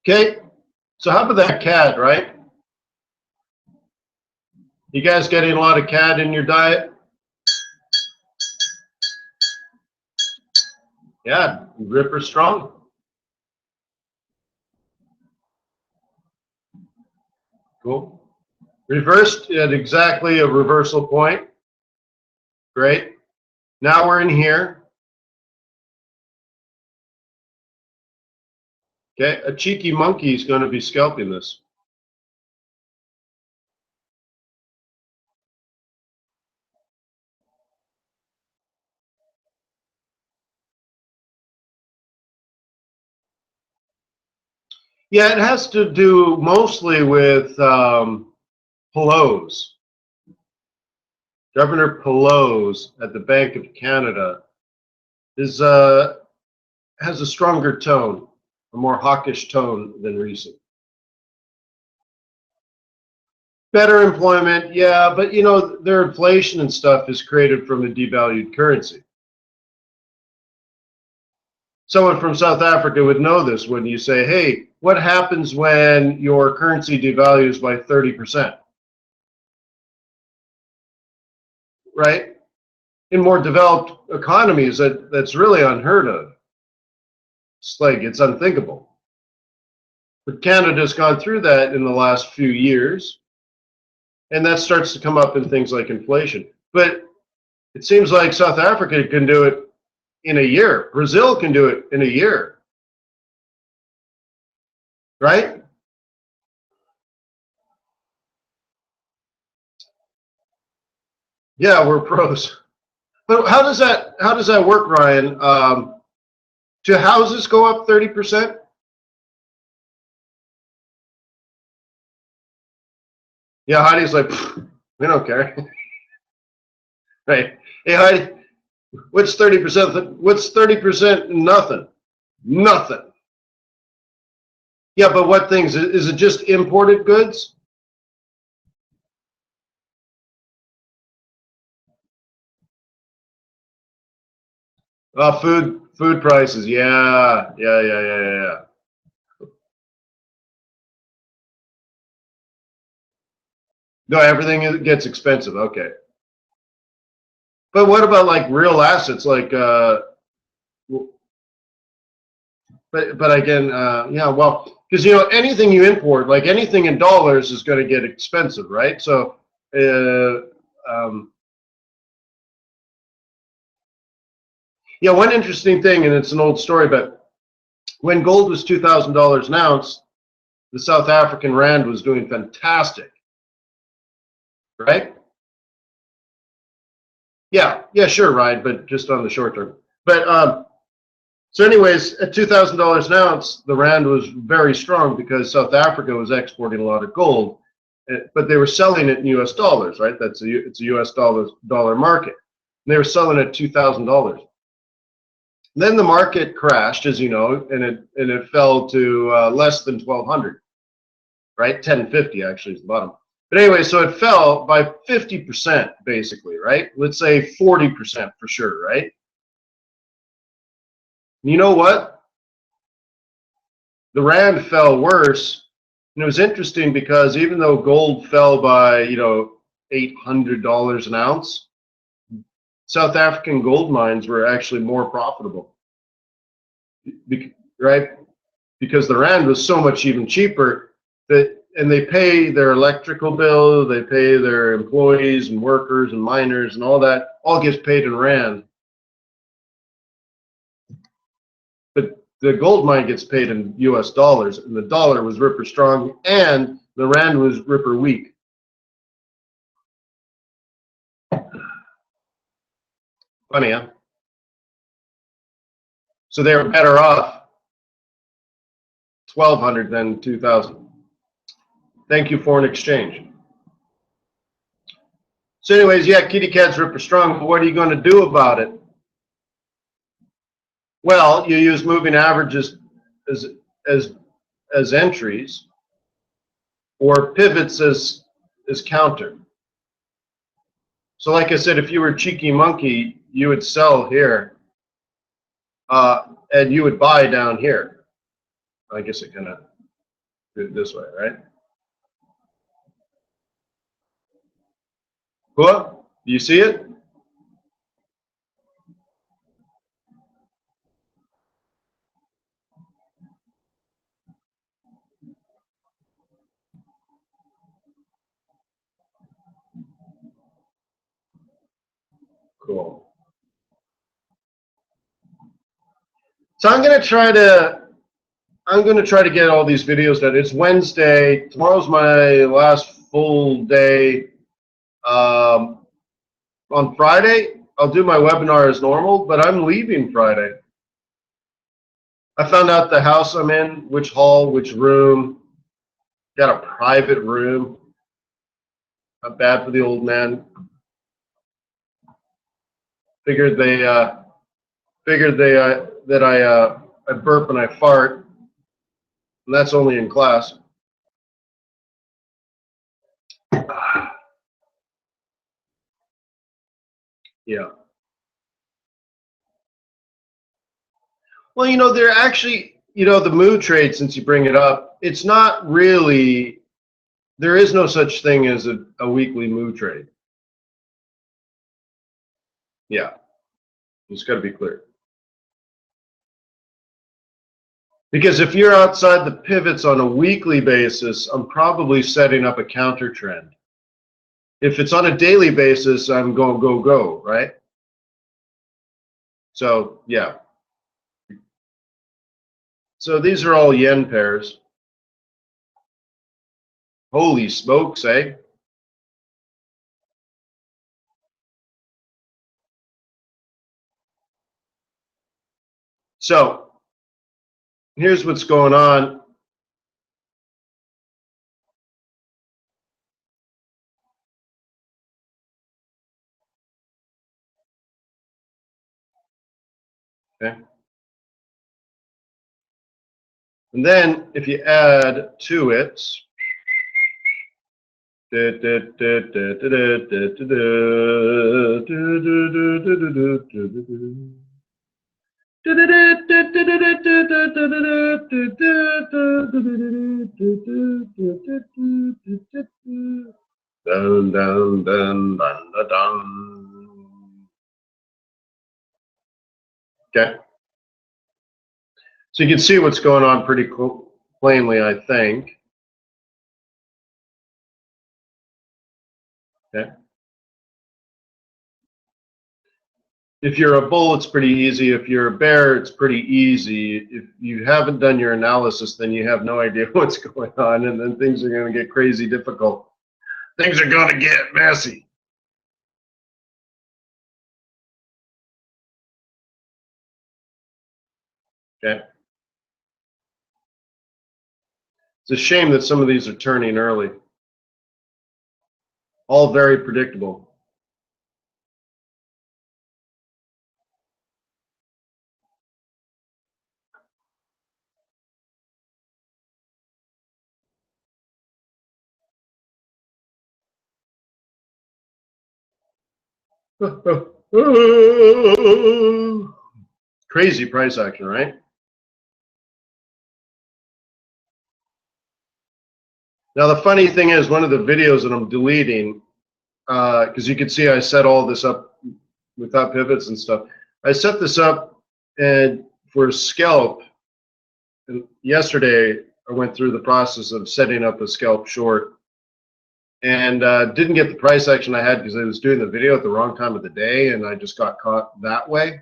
Okay, so how about that CAD, right? You guys getting a lot of CAD in your diet? Yeah, Ripper strong. Cool. Reversed at exactly a reversal point. Great. Now we're in here. Okay, a cheeky monkey is going to be scalping this. Yeah, it has to do mostly with Pelose. Governor Pelose at the Bank of Canada is has a stronger tone, a more hawkish tone than recent. Better employment, yeah, but you know, their inflation and stuff is created from a devalued currency. Someone from South Africa would know this when you say, hey, what happens when your currency devalues by 30%? Right? In more developed economies, that's really unheard of. It's like, it's unthinkable. But Canada's gone through that in the last few years, and that starts to come up in things like inflation. But it seems like South Africa can do it in a year. Brazil can do it in a year. Right? Yeah, we're pros. But how does that work, Ryan? Do houses go up 30%? Yeah, Heidi's like, we don't care. Right. Hey, Heidi, what's 30%? What's 30%? Nothing. Nothing. Yeah, but what things? Is it just imported goods? Food prices. Yeah. No, everything gets expensive. Okay. But what about like real assets like but again, yeah, well, because you know anything you import, like anything in dollars, is going to get expensive, right? So, yeah, one interesting thing, and it's an old story, but when gold was $2,000 an ounce, the South African rand was doing fantastic, right? Yeah, sure, right, but just on the short term. But so anyways, at $2,000 an ounce, the rand was very strong because South Africa was exporting a lot of gold, but they were selling it in U.S. dollars, right? It's a U.S. dollar market. And they were selling it at $2,000. Then the market crashed, as you know, and it fell to less than 1,200, right? 1050 actually is the bottom. But anyway, so it fell by 50% basically, right? Let's say 40% for sure, right? You know what? The rand fell worse, and it was interesting because even though gold fell by, you know, $800 an ounce, South African gold mines were actually more profitable, right? Because the rand was so much even cheaper and they pay their electrical bill, they pay their employees and workers and miners and all that, all gets paid in rand. But the gold mine gets paid in US dollars, and the dollar was ripper strong and the rand was ripper weak. Funny, huh? So they were better off 1,200 than 2,000. Thank you, foreign exchange. So anyways, yeah, kitty cat's ripper strong, but what are you going to do about it? Well, you use moving averages as entries, or pivots as counter. So like I said, if you were a cheeky monkey, you would sell here, and you would buy down here. I guess it kind of Do it this way, right? Cool. Do you see it? Cool. So I'm going to try to get all these videos done. It's Wednesday. Tomorrow's my last full day. On Friday, I'll do my webinar as normal, but I'm leaving Friday. I found out the house I'm in, which hall, which room. Got a private room. Not bad for the old man. Figured that I burp and I fart, and that's only in class. Yeah. Well, they're actually, the mood trade, since you bring it up, it's not really, there is no such thing as a weekly mood trade. Yeah. It's got to be clear. Because if you're outside the pivots on a weekly basis, I'm probably setting up a counter trend. If it's on a daily basis, I'm going go, go, right? So, yeah. So these are all yen pairs. Holy smokes, eh? So here's what's going on. Okay. And then if you add to it, dun, dun, dun, dun, dun, dun. Okay. So you can see what's going on pretty plainly, I think. Okay. If you're a bull, it's pretty easy. If you're a bear, it's pretty easy. If you haven't done your analysis, then you have no idea what's going on, and then things are going to get crazy difficult. Things are going to get messy. Okay. It's a shame that some of these are turning early. All very predictable. Crazy price action, right? Now, the funny thing is, one of the videos that I'm deleting, because you can see I set all this up without pivots and stuff. I set this up and for a scalp, and yesterday I went through the process of setting up a scalp short and didn't get the price action I had because I was doing the video at the wrong time of the day and I just got caught that way.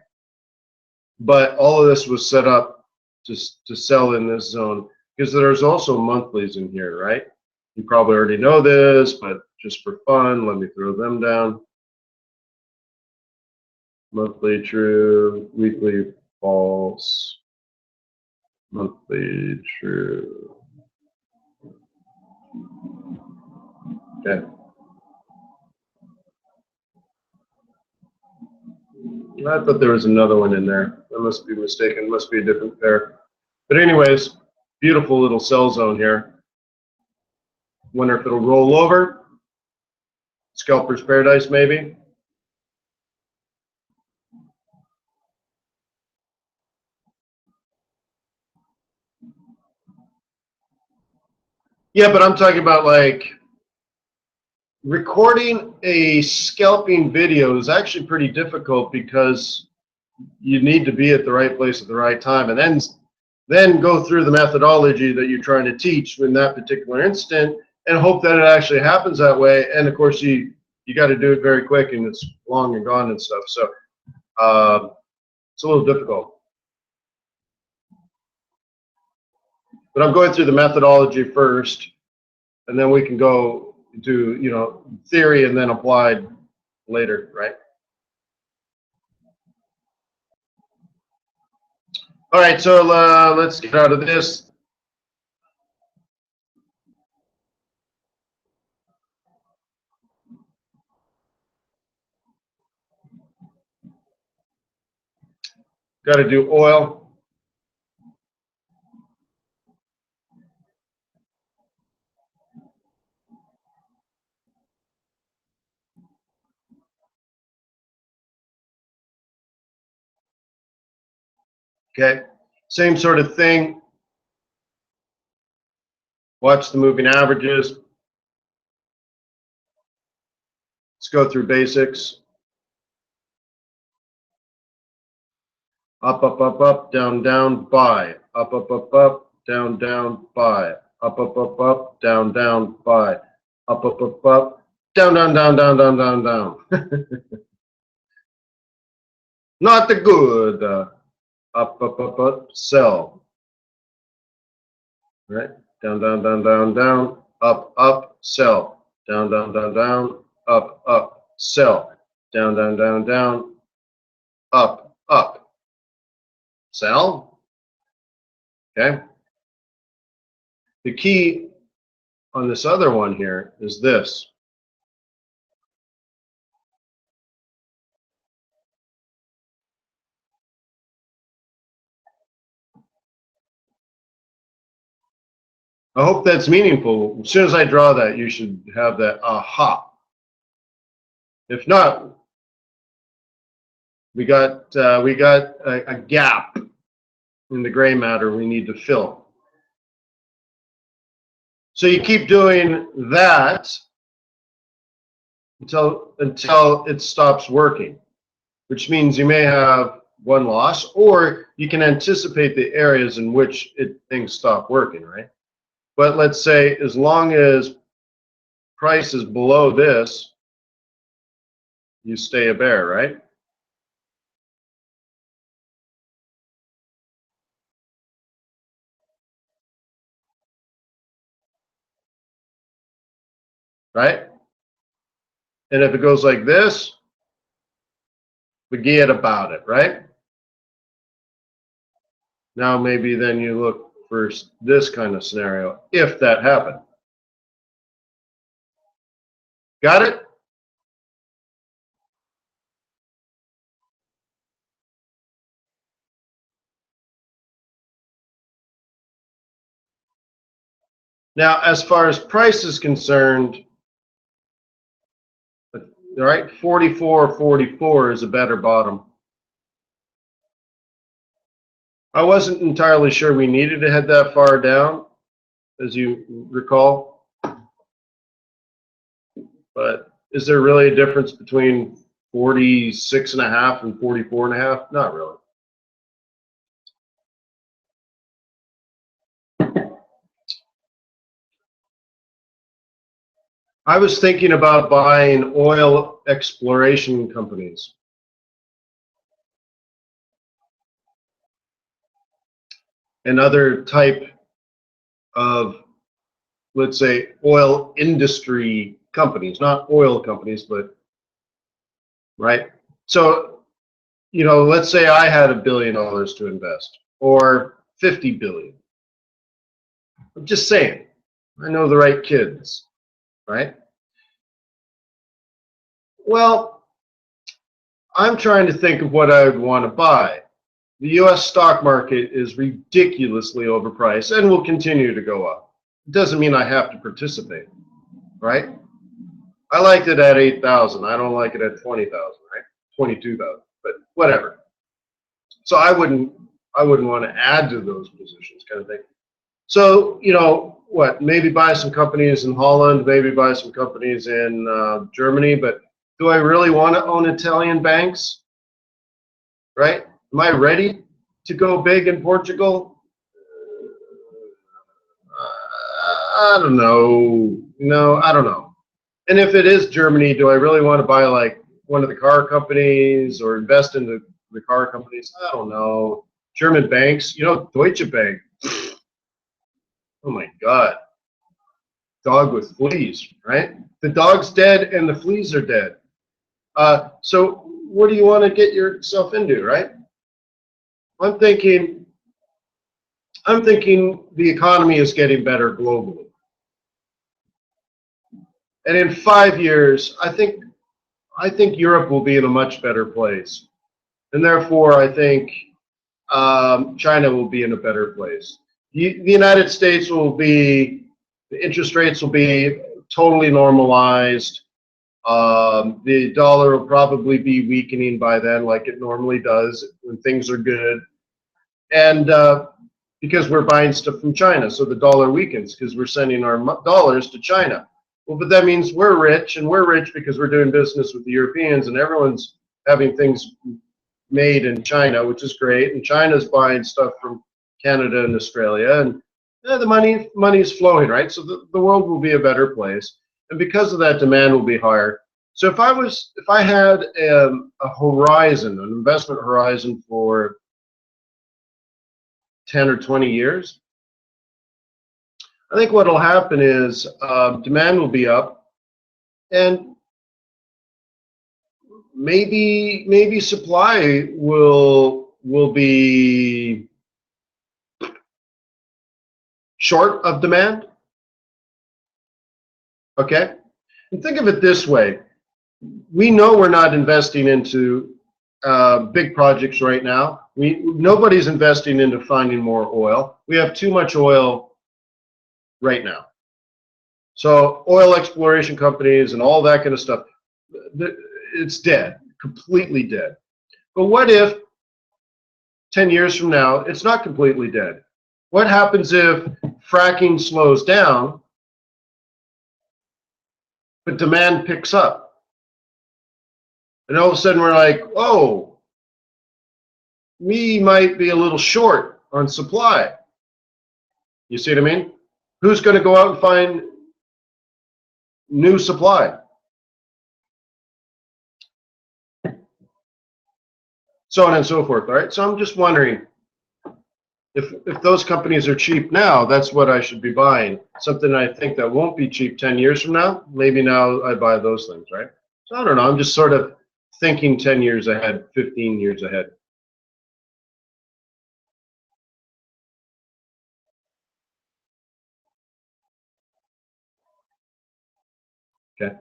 But all of this was set up to sell in this zone because there's also monthlies in here, right? You probably already know this, but just for fun, let me throw them down. Monthly true, weekly false, monthly true. Okay. I thought there was another one in there. I must be mistaken. Must be a different pair. But anyways, beautiful little sell zone here. Wonder if it'll roll over. Scalper's paradise, maybe. Yeah, but I'm talking about like recording a scalping video is actually pretty difficult because you need to be at the right place at the right time, and then go through the methodology that you're trying to teach in that particular instant and hope that it actually happens that way. And of course you got to do it very quick, and it's long and gone and stuff. So it's a little difficult. But I'm going through the methodology first, and then we can go to, you know, theory and then applied later, right? All right, so let's get out of this. Got to do oil. Okay, same sort of thing. Watch the moving averages. Let's go through basics. Up, up, up, up, down, down, buy. Up, up, up, up, down, down, buy. Up, up, up, up, down, down, buy. Up, up, up, up, down, down, down, down, down, down, down. Not the good. Up, up, up, up, sell. Right? Down, down, down, down, down. Up, up, sell. Down, down, down, down. Up, up, sell. Down, down, down, down. Up, up. Sell. Okay. The key on this other one here is this. I hope that's meaningful. As soon as I draw that, you should have that aha. If not, we got a gap in the gray matter we need to fill. So you keep doing that until it stops working, which means you may have one loss, or you can anticipate the areas in which things stop working, right? But let's say as long as price is below this, you stay a bear, right? Right? And if it goes like this, forget about it, right? Now maybe then you look for this kind of scenario, if that happened. Got it? Now, as far as price is concerned, all right, 44.44 is a better bottom. I wasn't entirely sure we needed to head that far down, as you recall. But is there really a difference between 46.5 and 44.5? Not really. I was thinking about buying oil exploration companies. And other type of, let's say, oil industry companies, not oil companies, but, right? So, you know, let's say I had $1 billion to invest, or 50 billion. I'm just saying, I know the right kids, right? Well, I'm trying to think of what I would want to buy. The US stock market is ridiculously overpriced and will continue to go up. It doesn't mean I have to participate, right? I liked it at 8,000. I don't like it at 20,000, right? 22,000, but whatever. So I wouldn't want to add to those positions, kind of thing. So, you know, what, maybe buy some companies in Holland, maybe buy some companies in Germany, but do I really want to own Italian banks, right? Am I ready to go big in Portugal? I don't know. No, I don't know. And if it is Germany, do I really want to buy like one of the car companies or invest in the car companies? I don't know. German banks, Deutsche Bank. Oh my God. Dog with fleas, right? The dog's dead and the fleas are dead. So what do you want to get yourself into, right? I'm thinking the economy is getting better globally. And in 5 years, I think Europe will be in a much better place. And therefore, I think China will be in a better place. The United States the interest rates will be totally normalized. The dollar will probably be weakening by then, like it normally does when things are good. And because we're buying stuff from China, so the dollar weakens because we're sending our dollars to China. Well, but that means we're rich, and we're rich because we're doing business with the Europeans, and everyone's having things made in China, which is great. And China's buying stuff from Canada and Australia, and the money is flowing, right? So the world will be a better place, and because of that, demand will be higher. So if I had a horizon, an investment horizon for 10 or 20 years, I think what will happen is demand will be up, and maybe supply will be short of demand. Okay, and think of it this way: we know we're not investing into big projects right now. Nobody's investing into finding more oil. We have too much oil right now. So oil exploration companies and all that kind of stuff, it's dead, completely dead. But what if 10 years from now, it's not completely dead? What happens if fracking slows down, but demand picks up? And all of a sudden we're like, oh, we might be a little short on supply. You see what I mean? Who's going to go out and find new supply? So on and so forth, all right? So I'm just wondering, if those companies are cheap now, that's what I should be buying. Something I think that won't be cheap 10 years from now, maybe now I buy those things, right? So I don't know, I'm just sort of thinking 10 years ahead, 15 years ahead. Okay.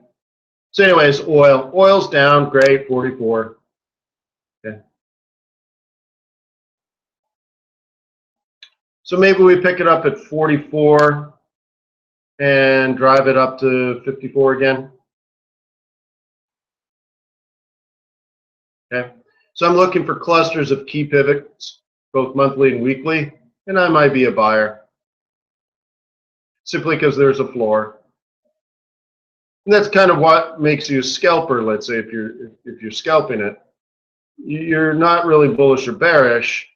So anyways, oil's down, great, 44. Okay. So maybe we pick it up at 44 and drive it up to 54 again. Okay. So I'm looking for clusters of key pivots, both monthly and weekly, and I might be a buyer simply because there's a floor. And that's kind of what makes you a scalper. Let's say if you're scalping it, you're not really bullish or bearish.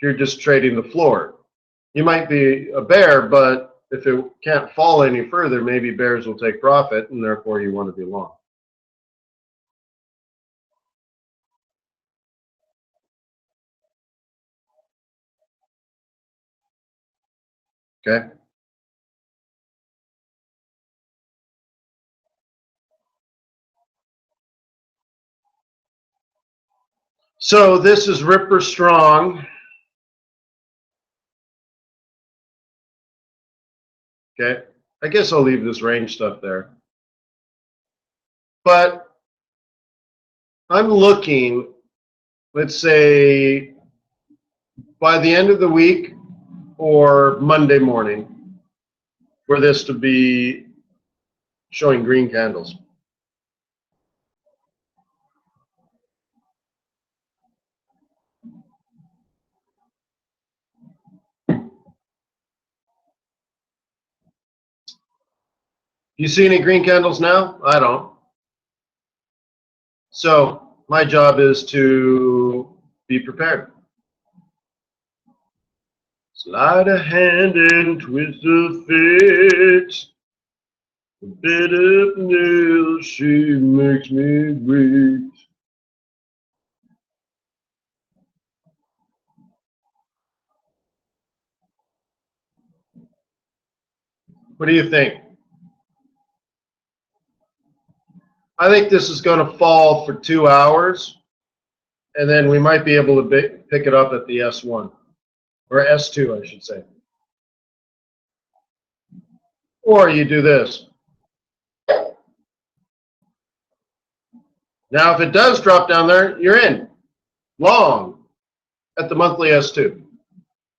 You're just trading the floor. You might be a bear, but if it can't fall any further, maybe bears will take profit, and therefore you want to be long. Okay. So this is Ripper Strong. Okay. I guess I'll leave this range stuff there. But I'm looking, let's say, by the end of the week or Monday morning, for this to be showing green candles. Do you see any green candles now? I don't. So my job is to be prepared. Slide a hand and twist a fit. A bit of nail, she makes me wait. What do you think? I think this is going to fall for 2 hours, and then we might be able to pick it up at the S1, or S2, I should say. Or you do this. Now, if it does drop down there, you're in. Long at the monthly S2.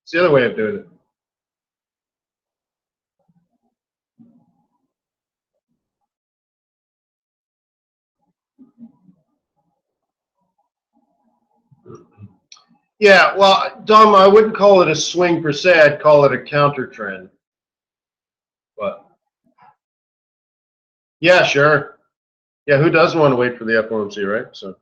It's the other way of doing it. Yeah, well, Dom, I wouldn't call it a swing per se. I'd call it a counter trend. But yeah, sure. Yeah, who doesn't want to wait for the FOMC, right? So.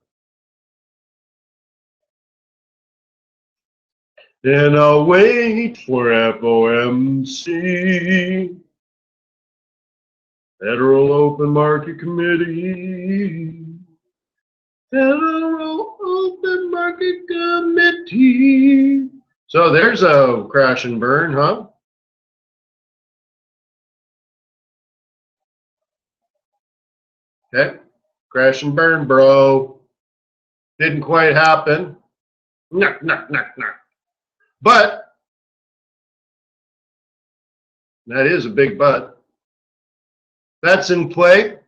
Then I'll wait for FOMC. Federal Open Market Committee. Federal Open Market Committee. So there's a crash and burn, huh? Okay. Crash and burn, bro. Didn't quite happen. Nah. But that is a big but. That's in play.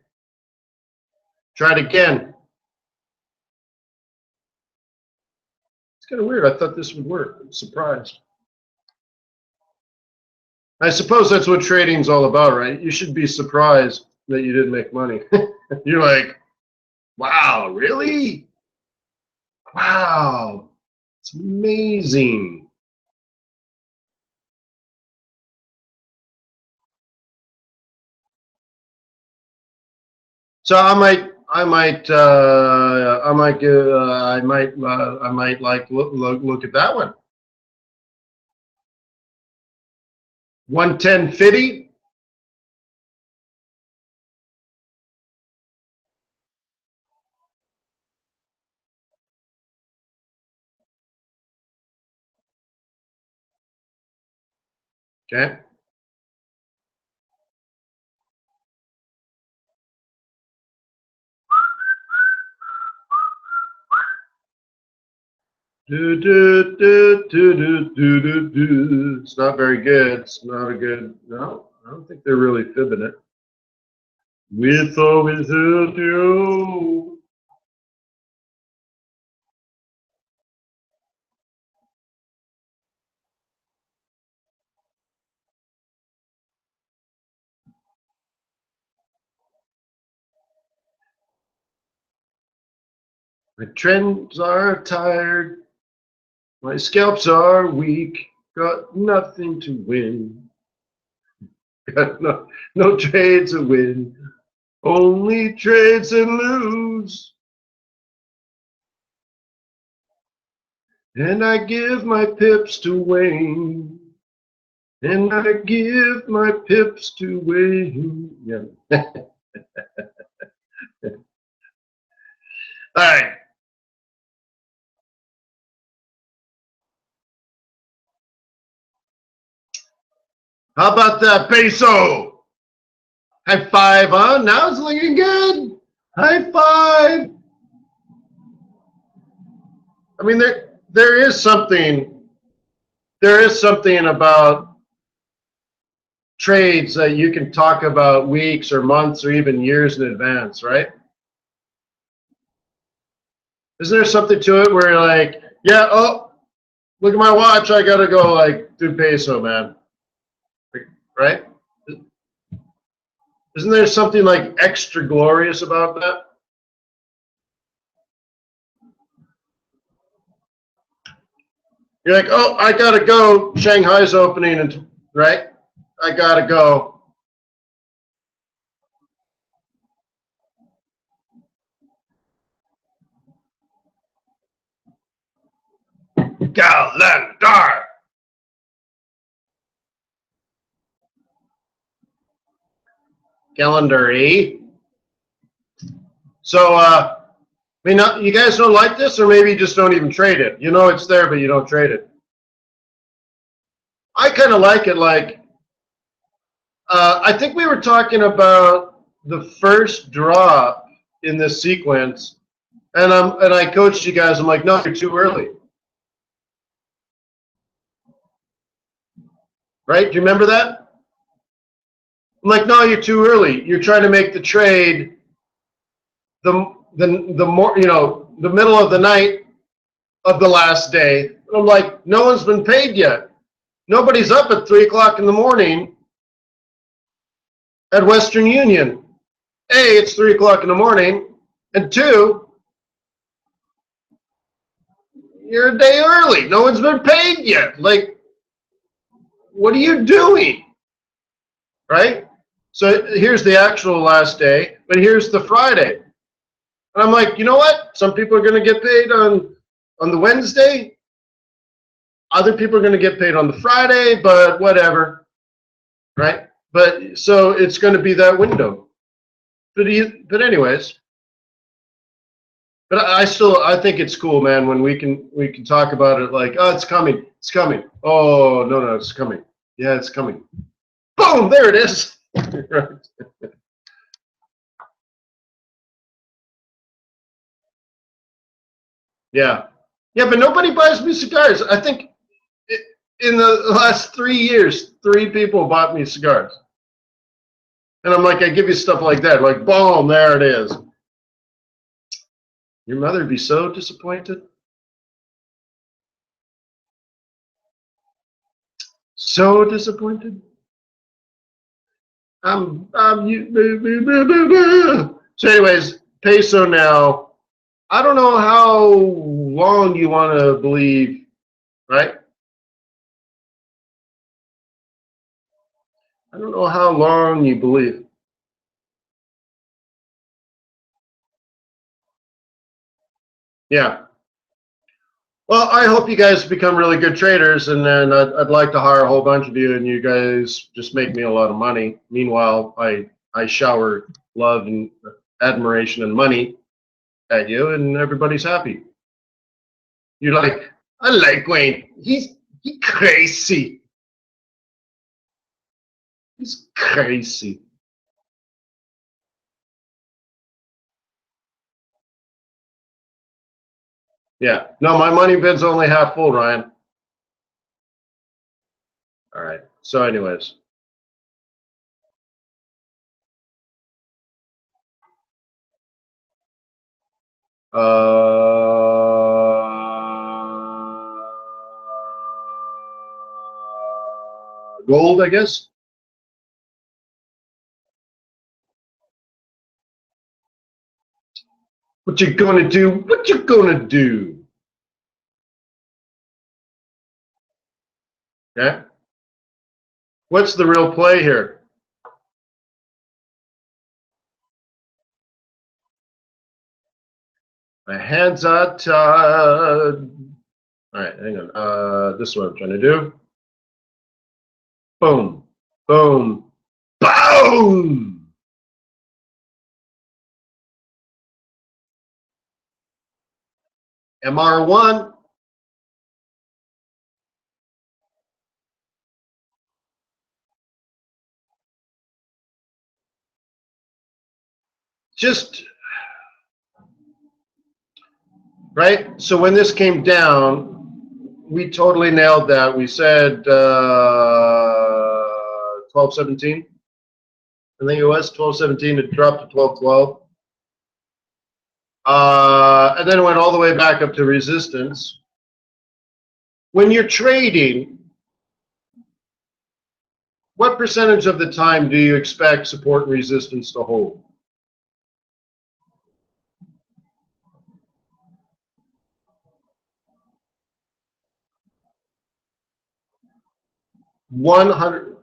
Try it again. It's kind of weird. I thought this would work. I'm surprised. I suppose that's what trading's all about, right? You should be surprised that you didn't make money. You're like, wow, really? Wow, it's amazing. So I might like look at that one. 110.50. Okay. It's not very good. It's not a good. No, I don't think they're really fibbing it. With or without you. My trends are tired. My scalps are weak. Got nothing to win. Got no trades to win. Only trades and lose. And I give my pips to Wayne. And I give my pips to Wayne. Yeah. All right. How about that peso? High five, huh? Now it's looking good. High five. I mean, there is something about trades that you can talk about weeks or months or even years in advance, right? Isn't there something to it where you're like, yeah, oh, look at my watch, I gotta go like do peso, man. Right? Isn't there something like extra glorious about that? You're like, oh, I gotta go. Shanghai's opening, and right? I gotta go. Calendar. Calendar, eh? So, I mean, you guys don't like this, or maybe you just don't even trade it. You know it's there, but you don't trade it. I kind of like it. Like, I think we were talking about the first drop in this sequence, and I coached you guys. I'm like, no, you're too early. Right? Do you remember that? I'm like, no, you're too early. You're trying to make the trade the more, you know, the middle of the night of the last day. And I'm like, no one's been paid yet. Nobody's up at 3 o'clock in the morning at Western Union. A, it's 3 o'clock in the morning, and two, you're a day early. No one's been paid yet. Like, what are you doing? Right? So here's the actual last day, but here's the Friday. And I'm like, you know what? Some people are going to get paid on the Wednesday. Other people are going to get paid on the Friday, but whatever. Right? But so it's going to be that window. But anyways, but I think it's cool, man, when we can talk about it like, oh, it's coming. It's coming. Oh, no, it's coming. Yeah, it's coming. Boom, there it is. Right. Yeah. Yeah, but nobody buys me cigars. I think in the last 3 years, 3 people bought me cigars. And I'm like, I give you stuff like that. Like, boom, there it is. Your mother would be so disappointed. So disappointed. So anyways, peso now. I don't know how long you want to believe, right? I don't know how long you believe. Yeah. Well, I hope you guys become really good traders, and then I'd like to hire a whole bunch of you, and you guys just make me a lot of money. Meanwhile, I shower love and admiration and money at you, and everybody's happy. You're like, I like Wayne. He's crazy. He's crazy. Yeah. No, my money bin's only half full, Ryan. All right. So anyways. Gold, I guess. What you gonna do? What you gonna do? Okay. What's the real play here? My hands are tied. All right, hang on. This is what I'm trying to do. Boom, boom, boom. MR1. Just right. So when this came down, we totally nailed that. We said 12.17. I think it was 12.17. It dropped to 12.12. And then it went all the way back up to resistance. When you're trading, what percentage of the time do you expect support and resistance to hold? 100,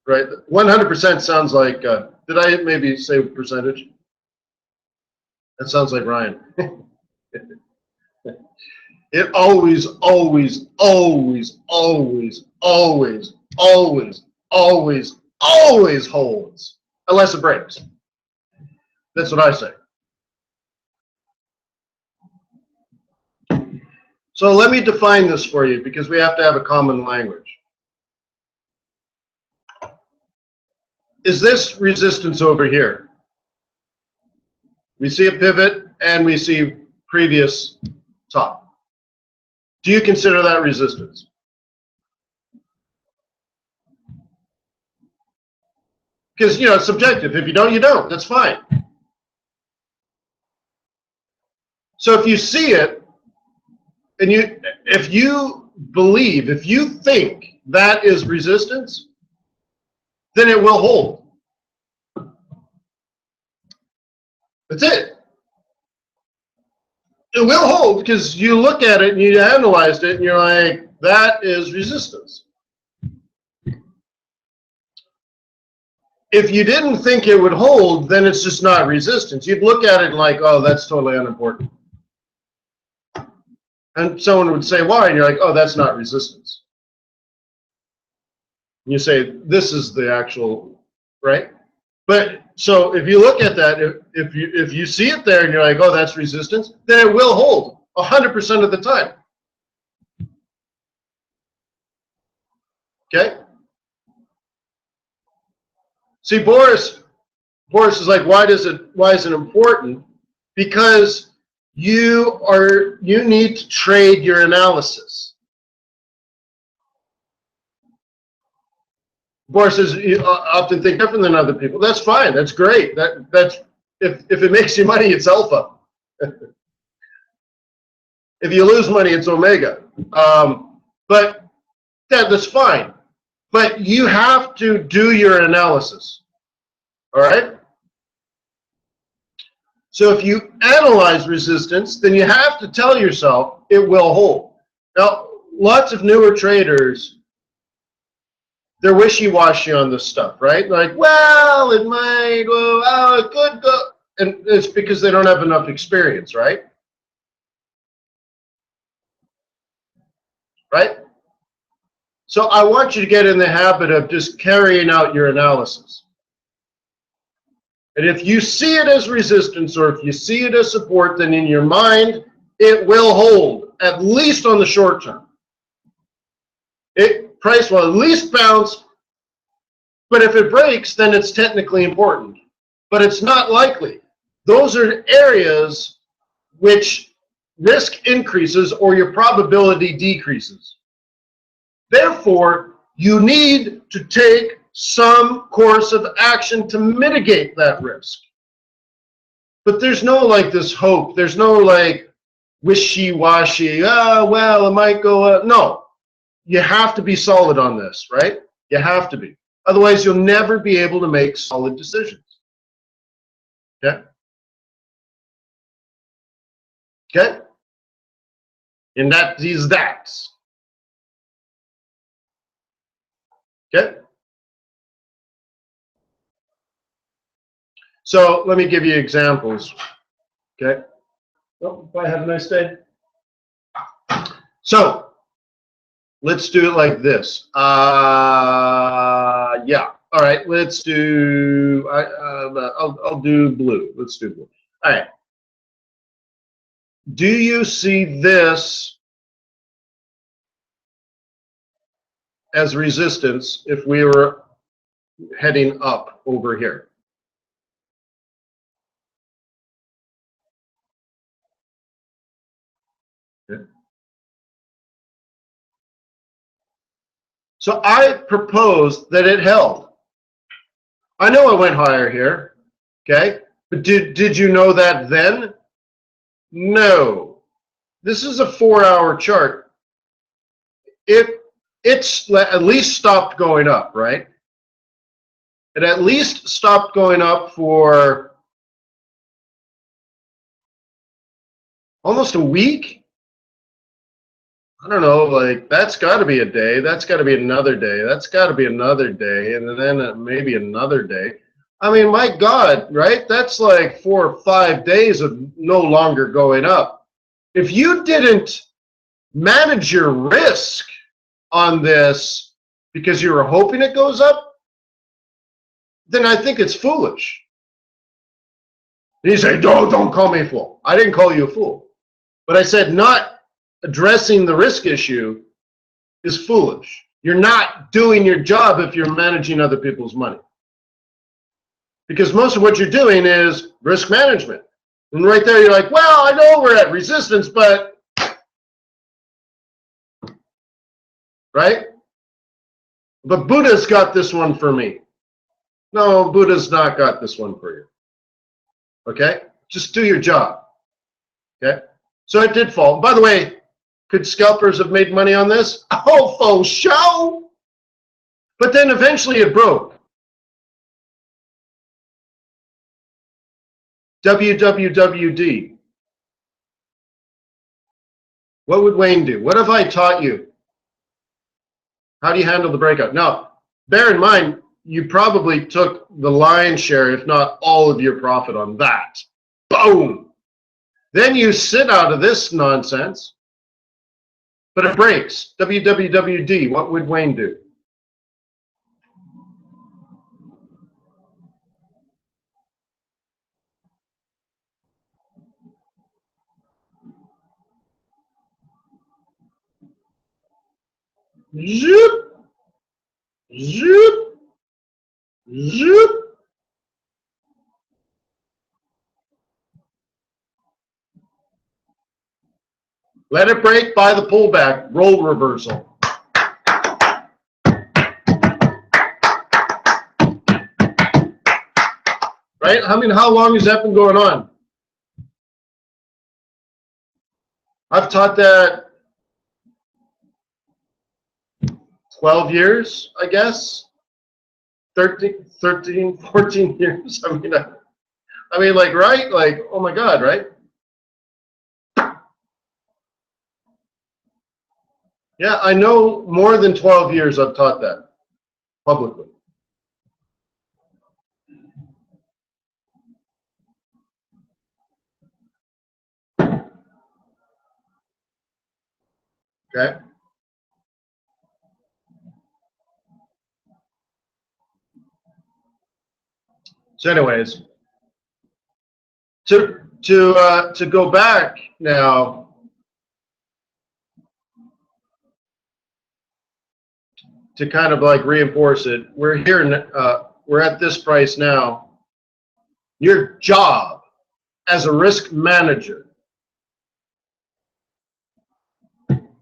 right? 100% sounds like, did I maybe say percentage? That sounds like Ryan. It always, always, always, always, always, always, always, always holds, unless it breaks. That's what I say. So let me define this for you, because we have to have a common language. Is this resistance over here? We see a pivot and we see previous top. Do you consider that resistance? Because, you know, it's subjective. If you don't, you don't. That's fine. So if you see it, and if you believe, if you think that is resistance, then it will hold. That's it. It will hold because you look at it and you analyzed it and you're like, that is resistance. If you didn't think it would hold, then it's just not resistance. You'd look at it like, oh, that's totally unimportant. And someone would say, why? And you're like, oh, that's not resistance. And you say, this is the actual, right? But so if you look at that, if you see it there and you're like, oh, that's resistance, then it will hold 100% of the time. Okay? See, Boris is like, why is it important? Because you need to trade your analysis. Boris says you often think different than other people. That's fine. That's great. That's if it makes you money, it's alpha. If you lose money, it's omega. But that's fine. But you have to do your analysis. All right? So if you analyze resistance, then you have to tell yourself it will hold. Now, lots of newer traders, they're wishy-washy on this stuff, right? Like, well, it might, well, it could go. And it's because they don't have enough experience, right? Right? So I want you to get in the habit of just carrying out your analysis. And if you see it as resistance or if you see it as support, then in your mind, it will hold, at least on the short term. Price will at least bounce, but if it breaks, then it's technically important. But it's not likely. Those are areas which risk increases or your probability decreases. Therefore, you need to take some course of action to mitigate that risk. But there's no like this hope. There's no like wishy-washy, well, it might go up. No, you have to be solid on this, right? You have to be. Otherwise, you'll never be able to make solid decisions. Okay? Okay? And that is that. Okay? So let me give you examples. Okay? Oh, bye, have a nice day. So let's do it like this. Yeah. All right. Let's do. I'll do blue. Let's do blue. All right. Do you see this as resistance if we were heading up over here? Okay. So I proposed that it held. I know it went higher here, okay? But did you know that then? No. This is a 4-hour chart. It's at least stopped going up, right? It at least stopped going up for almost a week. I don't know, like that's got to be a day. That's got to be another day. That's got to be another day. And then maybe another day. I mean, my God, right? That's like 4 or 5 days of no longer going up. If you didn't manage your risk on this because you were hoping it goes up, then I think it's foolish. And you say, don't call me a fool. I didn't call you a fool. But I said not addressing the risk issue is foolish. You're not doing your job if you're managing other people's money. Because most of what you're doing is risk management. And right there you're like, well, I know we're at resistance, but, right? But Buddha's got this one for me. No, Buddha's not got this one for you. Okay? Just do your job. Okay? So it did fall. By the way, could scalpers have made money on this? Oh, for sure. But then eventually it broke. WWWD. What would Wayne do? What have I taught you? How do you handle the breakout? Now, bear in mind, you probably took the lion's share, if not all of your profit on that. Boom! Then you sit out of this nonsense, but it breaks. WWWD, what would Wayne do? Zoop! Zoop! Zoop! Let it break, buy the pullback, roll reversal. Right? I mean, how long has that been going on? I've taught that 12 years, I guess. 13, 14 years. I mean, like, right? Like, oh my God, right? Yeah, I know more than 12 years I've taught that publicly. Okay. So anyways, to go back now, to kind of like reinforce it, we're here, we're at this price now. Your job as a risk manager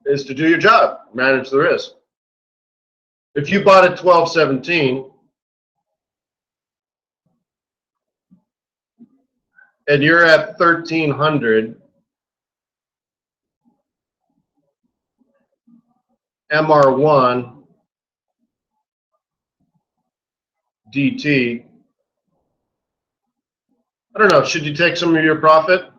is to do your job, manage the risk. If you bought at 12.17 and you're at 1300, MR1 DT, I don't know, should you take some of your profit?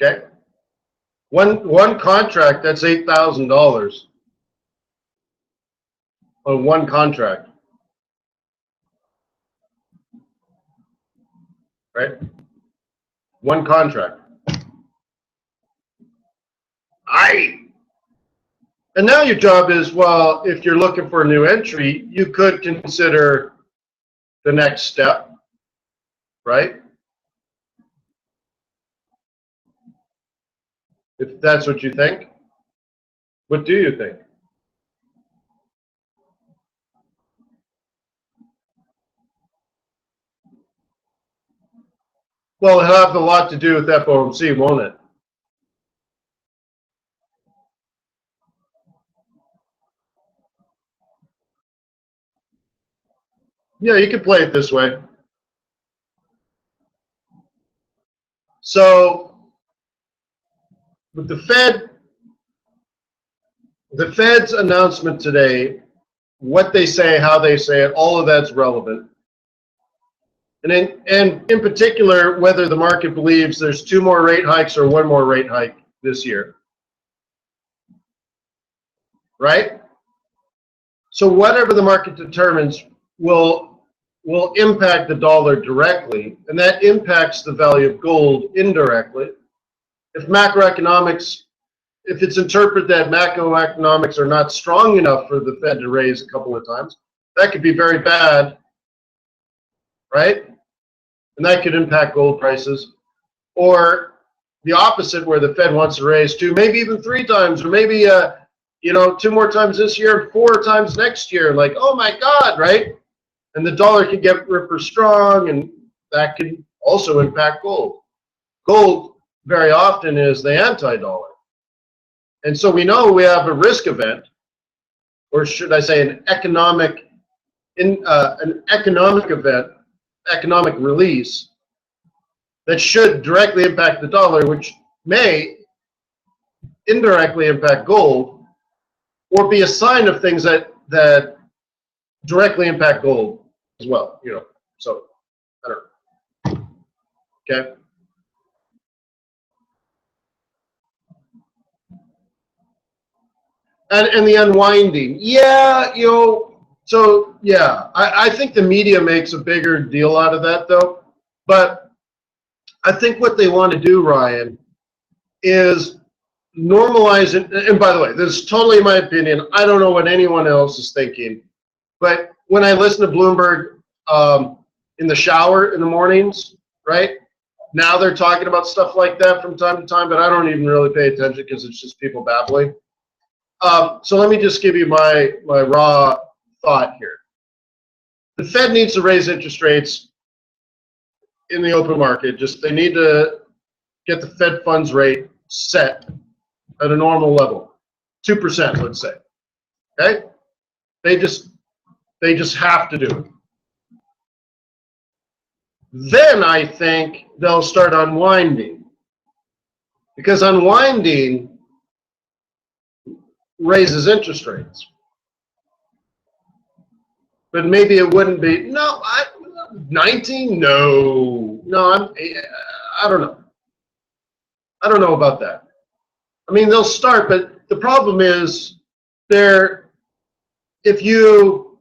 Okay. One contract, that's $8,000 on one contract. Right? One contract. And now your job is, well, if you're looking for a new entry, you could consider the next step, right? If that's what you think. What do you think? Well, it'll have a lot to do with FOMC, won't it? Yeah, you can play it this way. So with the Fed's announcement today, what they say, how they say it, all of that's relevant. And in particular, whether the market believes there's 2 more rate hikes or 1 more rate hike this year, right? So whatever the market determines will impact the dollar directly, and that impacts the value of gold indirectly. If macroeconomics, if it's interpreted that macroeconomics are not strong enough for the Fed to raise a couple of times, that could be very bad, right? And that could impact gold prices. Or the opposite, where the Fed wants to raise 2, maybe even 3 times, or maybe 2 more times this year and 4 times next year. Like, oh my God, right? And the dollar could get ripper strong, and that could also impact gold. Gold very often is the anti-dollar. And so we know we have a risk event, or should I say an economic event, economic release, that should directly impact the dollar, which may indirectly impact gold, or be a sign of things that directly impact gold as well. So I don't know. Okay. And the unwinding, yeah, so yeah, I think the media makes a bigger deal out of that, though. But I think what they want to do, Ryan, is normalize it. And by the way, this is totally my opinion. I don't know what anyone else is thinking. But when I listen to Bloomberg in the shower in the mornings, right? Now they're talking about stuff like that from time to time, but I don't even really pay attention because it's just people babbling. So let me just give you my raw thought here. The Fed needs to raise interest rates in the open market. Just they need to get the Fed funds rate set at a normal level, 2%, let's say. Okay, they just have to do it. Then I think they'll start unwinding, because unwinding raises interest rates. But maybe it wouldn't be. No, 19. No, I don't know. I don't know about that. I mean, they'll start, but the problem is if you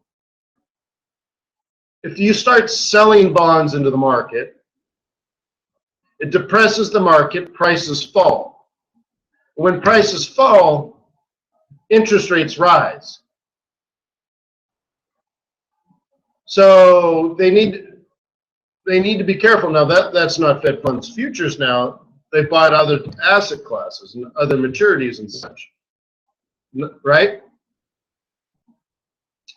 start selling bonds into the market, it depresses the market, prices fall. When prices fall, interest rates rise. So they need to be careful. Now that's not Fed funds futures now. They bought other asset classes and other maturities and such, right?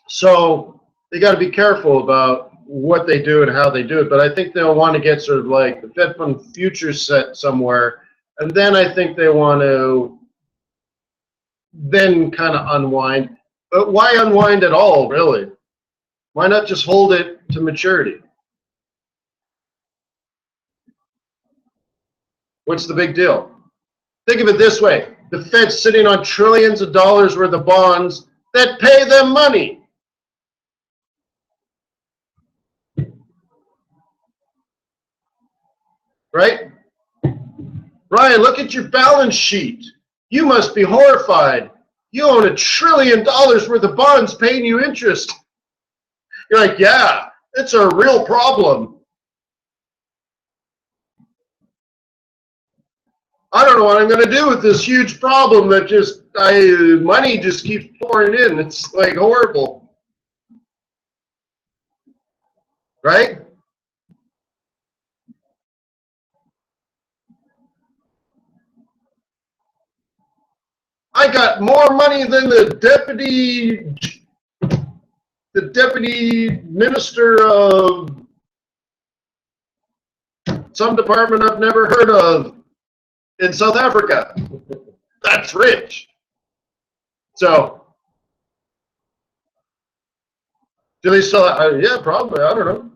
So they got to be careful about what they do and how they do it. But I think they'll want to get sort of like the Fed fund futures set somewhere, and then I think they want to then kind of unwind. But why unwind at all, really? Why not just hold it to maturity? What's the big deal? Think of it this way. The Fed's sitting on trillions of dollars worth of bonds that pay them money. Right? Ryan, look at your balance sheet. You must be horrified. You own $1 trillion worth of bonds paying you interest. You're like, yeah, it's a real problem. I don't know what I'm going to do with this huge problem that money just keeps pouring in. It's like horrible. Right? I got more money than the deputy minister of some department I've never heard of in South Africa. That's rich. So, do they still? Yeah, probably. I don't know.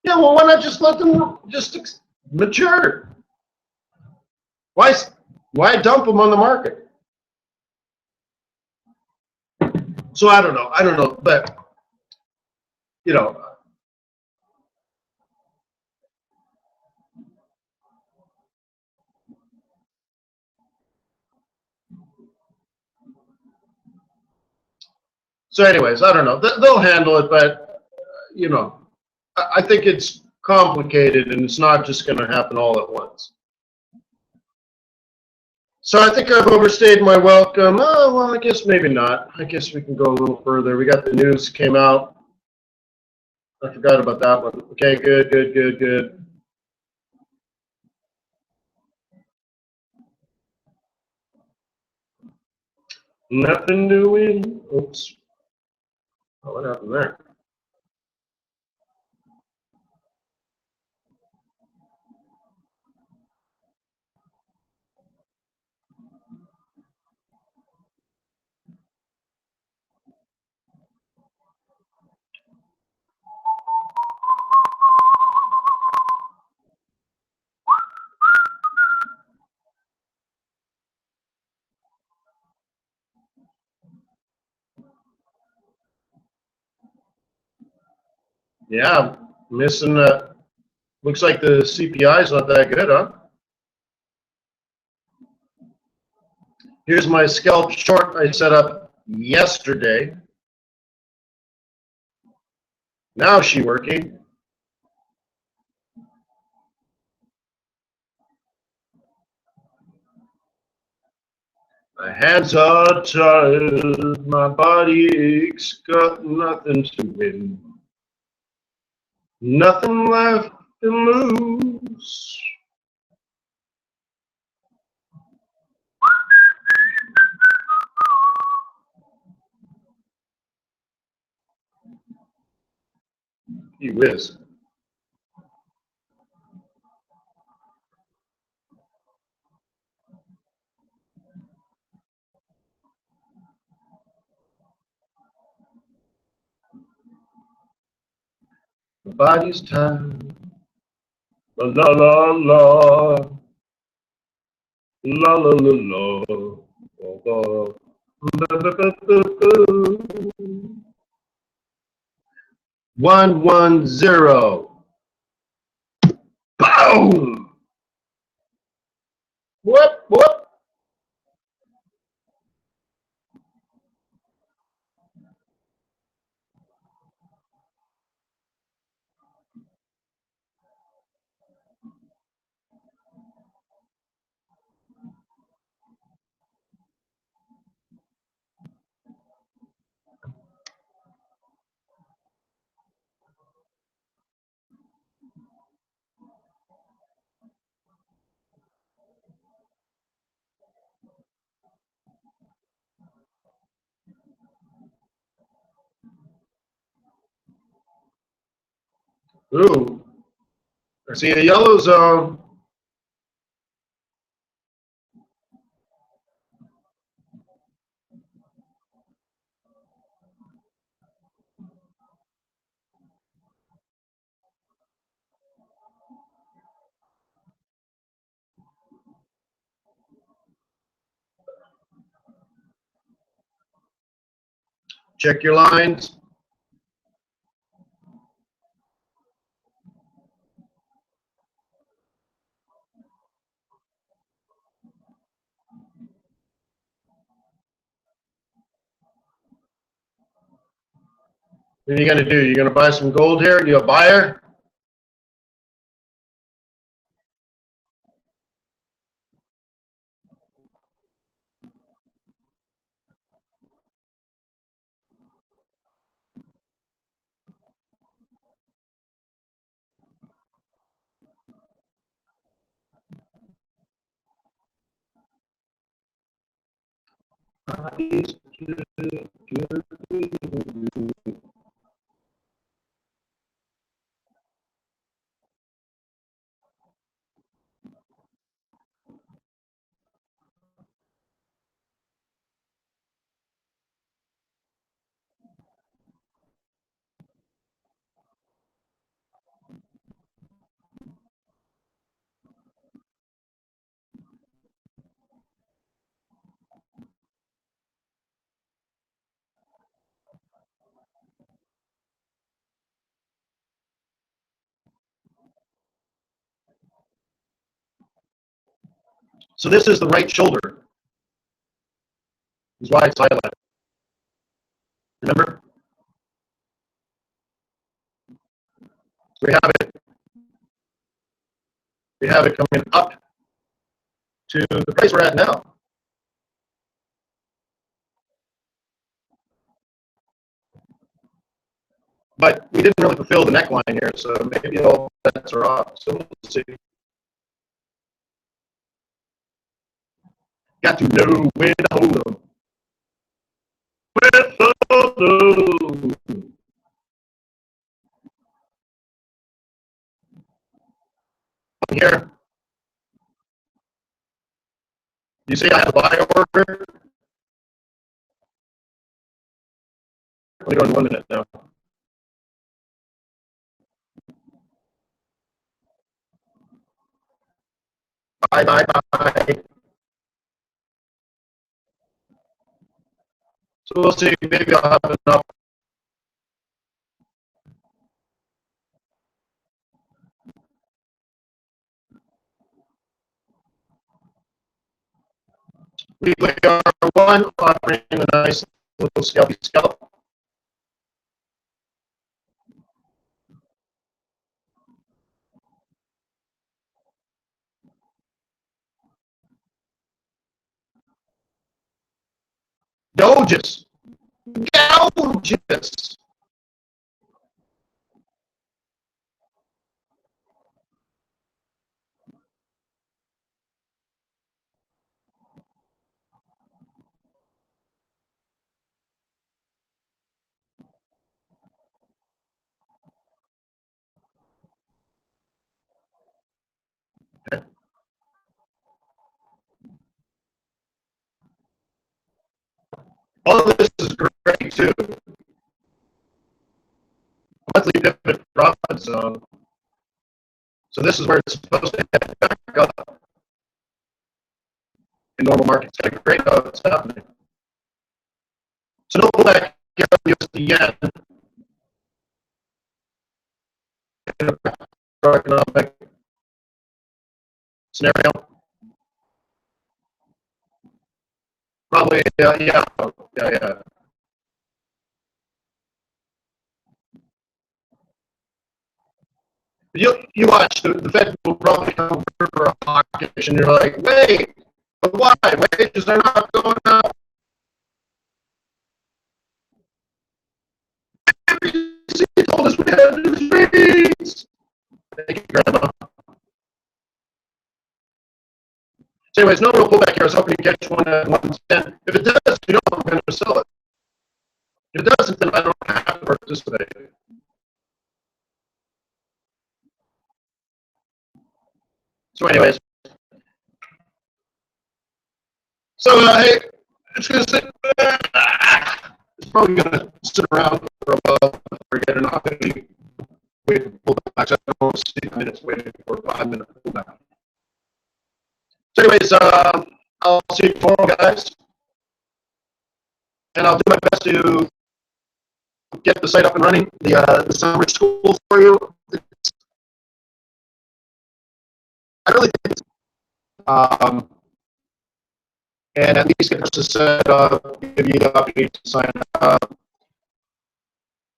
Yeah, well, why not just let them just mature? Why dump them on the market? So I don't know, but you know, so anyways, I don't know. They'll handle it, but you know, I think it's complicated and it's not just going to happen all at once. So I think I've overstayed my welcome. Oh, well, I guess maybe not. I guess we can go a little further. We got the news came out. I forgot about that one. Okay, good, good, good, good. Nothing doing. Oops. Oh, what happened there? Yeah, missing. Looks like the CPI is not that good, huh? Here's my scalp short I set up yesterday. Now she working. My hands are tired, my body aches, got nothing to win, nothing left to lose. Gee whiz. My body's tired, la la la la, la la la la, la, la, la. 110. Boom! Whoop, whoop. Ooh, I see a yellow zone. Check your lines. What are you going to do? You're going to buy some gold here? You a buyer? So this is the right shoulder. This is why it's highlighted. Remember? We have it. We have it coming up to the price we're at now. But we didn't really fulfill the neckline here, so maybe all bets are off. So we'll see. Got to know when to hold them. When to hold them. Here. You see I have a buy order? We're going 1 minute now. Bye, bye, bye. So we'll see. Maybe I'll have enough. We click R1, offering a nice little scalpy scalp. Gouges. Gouges. Okay. All of this is great too. Monthly pivot profit zone. So this is where it's supposed to head back up in normal markets. It's great how it's happening. So no pullback here on the yen. Economic scenario. Probably, yeah. You watch, the Fed will probably come over for a hawkish, and you're like, wait, but why? Wages are not going up. They told us we had to do rates. Thank you, Grandma. So anyways, no real pullback here. I was hoping to catch one at 110. If it does, you know I'm going to sell it. If it doesn't, then I don't have to participate. So anyways. So, hey, it's going to sit. It's probably going to sit around for a while before we get an opportunity. Wait for pullback. I don't see minutes waiting for a 5-minute pullback. So anyways, I'll see you tomorrow, guys. And I'll do my best to get the site up and running, the summer school for you. I really think, and at least get us set up, give you the opportunity to sign up.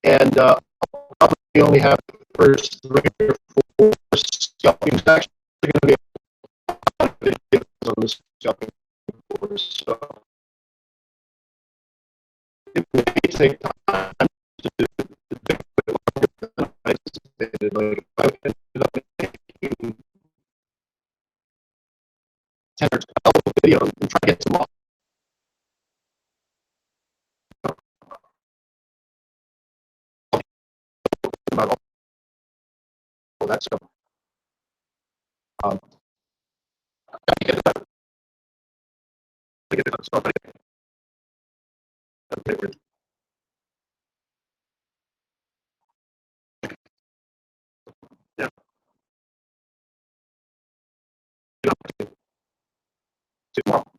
And probably only have the first 3 or 4 scalping sections. They're going to be videos on the scalping course. So it may take time to do like I ended up making 10 or 12 videos and try to get them all. About all that stuff. I get it done. I get it done. So yeah. Tomorrow.